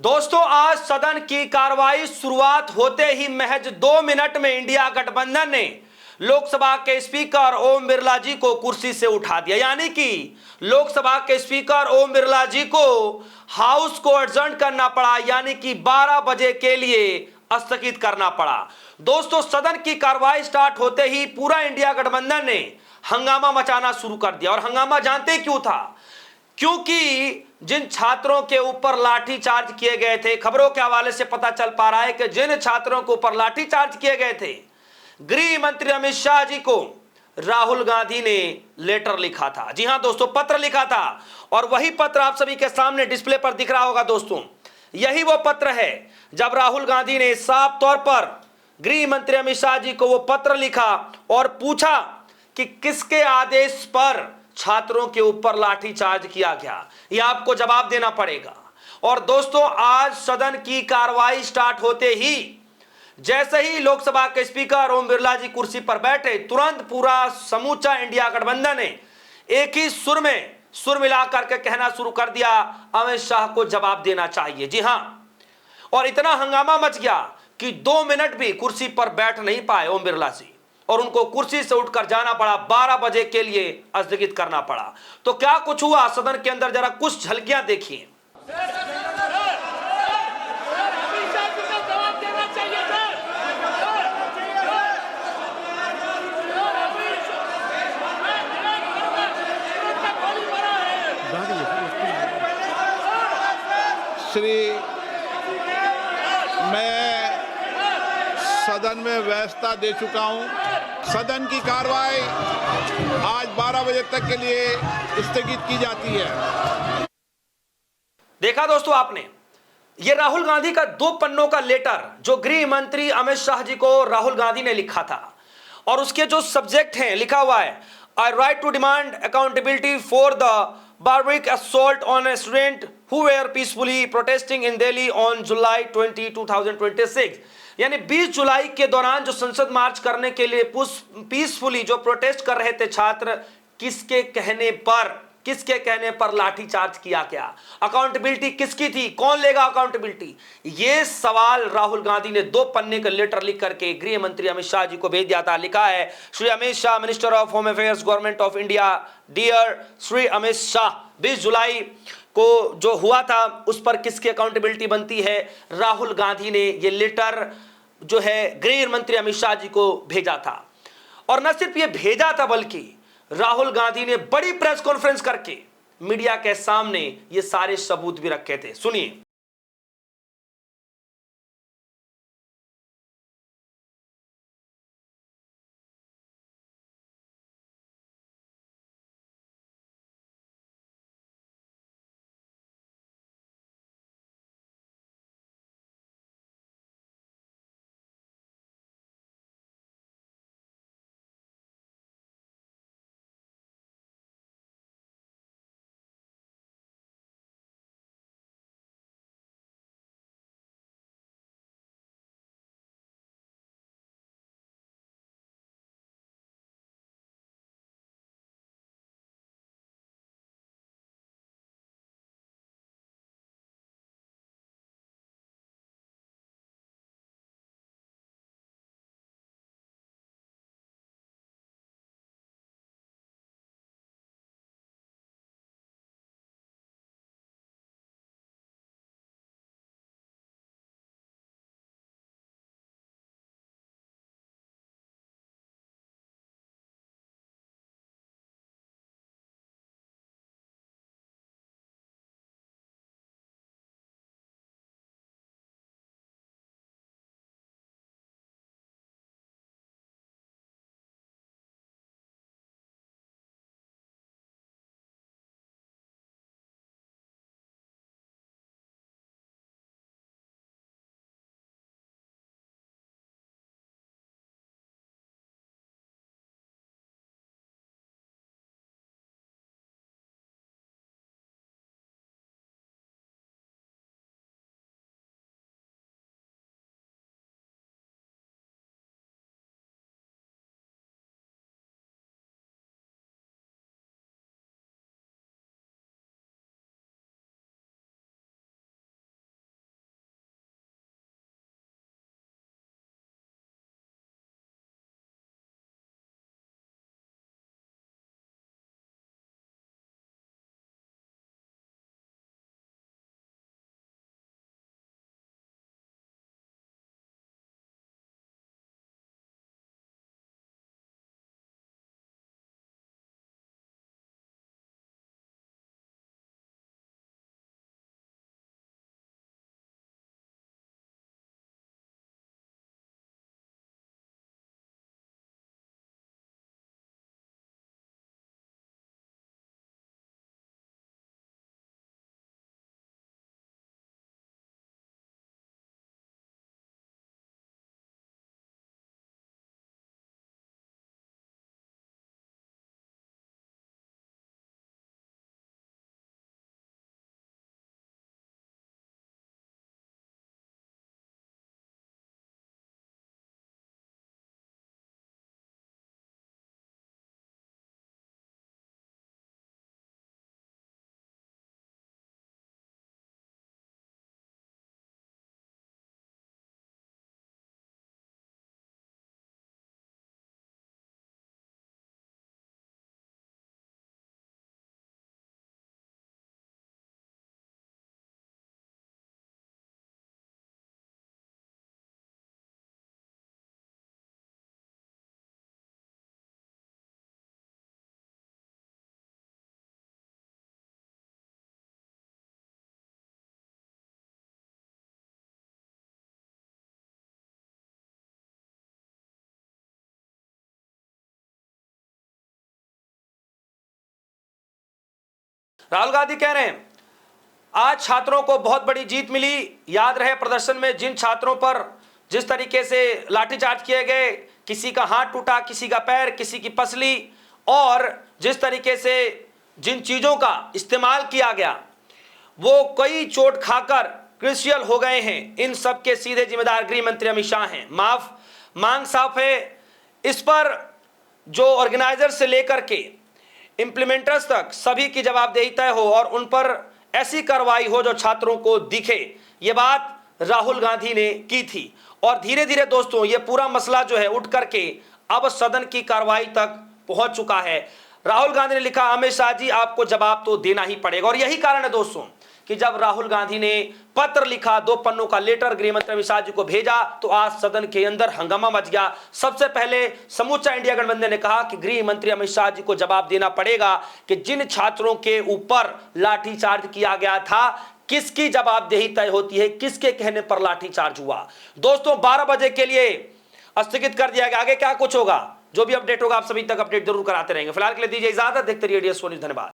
दोस्तों, आज सदन की कार्रवाई शुरुआत होते ही महज 2 मिनट में इंडिया गठबंधन ने लोकसभा के स्पीकर ओम बिरला जी को कुर्सी से उठा दिया। यानी कि लोकसभा के स्पीकर ओम बिरला जी को हाउस को एडजर्न करना पड़ा, यानी कि 12 बजे के लिए स्थगित करना पड़ा। दोस्तों, सदन की कार्रवाई स्टार्ट होते ही पूरा इंडिया गठबंधन ने हंगामा मचाना शुरू कर दिया। और हंगामा जानते क्यों था? क्योंकि जिन छात्रों के ऊपर लाठीचार्ज किए गए थे, खबरों के हवाले से पता चल पा रहा है कि जिन छात्रों के ऊपर लाठीचार्ज किए गए थे, गृह मंत्री अमित शाह जी को राहुल गांधी ने लेटर लिखा था। जी हां दोस्तों, पत्र लिखा था। और वही पत्र आप सभी के सामने डिस्प्ले पर दिख रहा होगा। दोस्तों, यही वो पत्र है जब राहुल गांधी ने साफ तौर पर गृह मंत्री अमित शाह जी को वो पत्र लिखा और पूछा कि किसके आदेश पर छात्रों के ऊपर लाठीचार्ज किया गया, यह आपको जवाब देना पड़ेगा। और दोस्तों, आज सदन की कार्रवाई स्टार्ट होते ही जैसे ही लोकसभा के स्पीकर ओम बिरला जी कुर्सी पर बैठे, तुरंत पूरा समूचा इंडिया गठबंधन ने एक ही सुर में सुर मिलाकर के कहना शुरू कर दिया, अमित शाह को जवाब देना चाहिए। जी हां, और इतना हंगामा मच गया कि 2 मिनट भी कुर्सी पर बैठ नहीं पाए ओम बिरला जी, और उनको कुर्सी से उठकर जाना पड़ा, 12 बजे के लिए स्थगित करना पड़ा। तो क्या कुछ हुआ सदन के अंदर, जरा कुछ झलकियां देखिए। मैं सदन में व्यवस्था दे चुका हूं। सदन की कार्रवाई आज 12 बजे तक के लिए स्थगित की जाती है। देखा दोस्तों आपने, ये राहुल गांधी का 2 पन्नों का लेटर जो गृह मंत्री अमित शाह जी को राहुल गांधी ने लिखा था, और उसके जो सब्जेक्ट हैं लिखा हुआ है, I right to demand accountability for the barbaric assault on a student who were peacefully protesting in Delhi on July 20, 2026। यानी 20 जुलाई के दौरान जो संसद मार्च करने के लिए पीसफुली जो प्रोटेस्ट कर रहे थे छात्र, किसके कहने पर लाठीचार्ज किया गया? अकाउंटेबिलिटी किसकी थी? कौन लेगा अकाउंटेबिलिटी? ये सवाल राहुल गांधी ने 2 पन्ने का लेटर लिख करके गृह मंत्री अमित शाह जी को भेज दिया था। लिखा है, Shri Amit Shah, minister of home affairs, government of India, dear Shri Amit Shah, 20 जुलाई को जो हुआ था उस पर किसकी अकाउंटेबिलिटी बनती है? राहुल गांधी ने ये लेटर जो है गृह मंत्री अमित शाह जी को भेजा था। और न सिर्फ ये भेजा था, बल्कि राहुल गांधी ने बड़ी प्रेस कॉन्फ्रेंस करके मीडिया के सामने ये सारे सबूत भी रखे थे। सुनिए। राहुल गांधी कह रहे हैं आज छात्रों को बहुत बड़ी जीत मिली। याद रहे प्रदर्शन में जिन छात्रों पर जिस तरीके से लाठीचार्ज किए गए, किसी का हाथ टूटा, किसी का पैर, किसी की पसली, और जिस तरीके से जिन चीजों का इस्तेमाल किया गया वो कई चोट खाकर क्रिशियल हो गए हैं, इन सब के सीधे जिम्मेदार गृह मंत्री अमित शाह हैं। मांग साफ है, इस पर जो ऑर्गेनाइजर से लेकर के इंप्लीमेंटर्स तक सभी की जवाबदेही तय हो और उन पर ऐसी कार्रवाई हो जो छात्रों को दिखे। ये बात राहुल गांधी ने की थी और धीरे धीरे दोस्तों ये पूरा मसला जो है उठ करके अब सदन की कार्रवाई तक पहुंच चुका है। राहुल गांधी ने लिखा, अमित शाह जी आपको जवाब तो देना ही पड़ेगा। और यही कारण है दोस्तों कि जब राहुल गांधी ने पत्र लिखा, 2 पन्नों का लेटर गृह मंत्री अमित शाह जी को भेजा, तो आज सदन के अंदर हंगामा मच गया। सबसे पहले समूचा इंडिया गठबंधन ने कहा कि गृह मंत्री अमित शाह जी को जवाब देना पड़ेगा कि जिन छात्रों के ऊपर लाठीचार्ज किया गया था किसकी जवाबदेही तय होती है, किसके कहने पर लाठीचार्ज हुआ। दोस्तों 12 बजे के लिए स्थगित कर दिया गया। आगे क्या कुछ होगा, जो भी अपडेट होगा आप सभी तक अपडेट जरूर कराते रहेंगे। फिलहाल के लिए दीजिए इजाजत, देखते रहिए DS न्यूज़। धन्यवाद।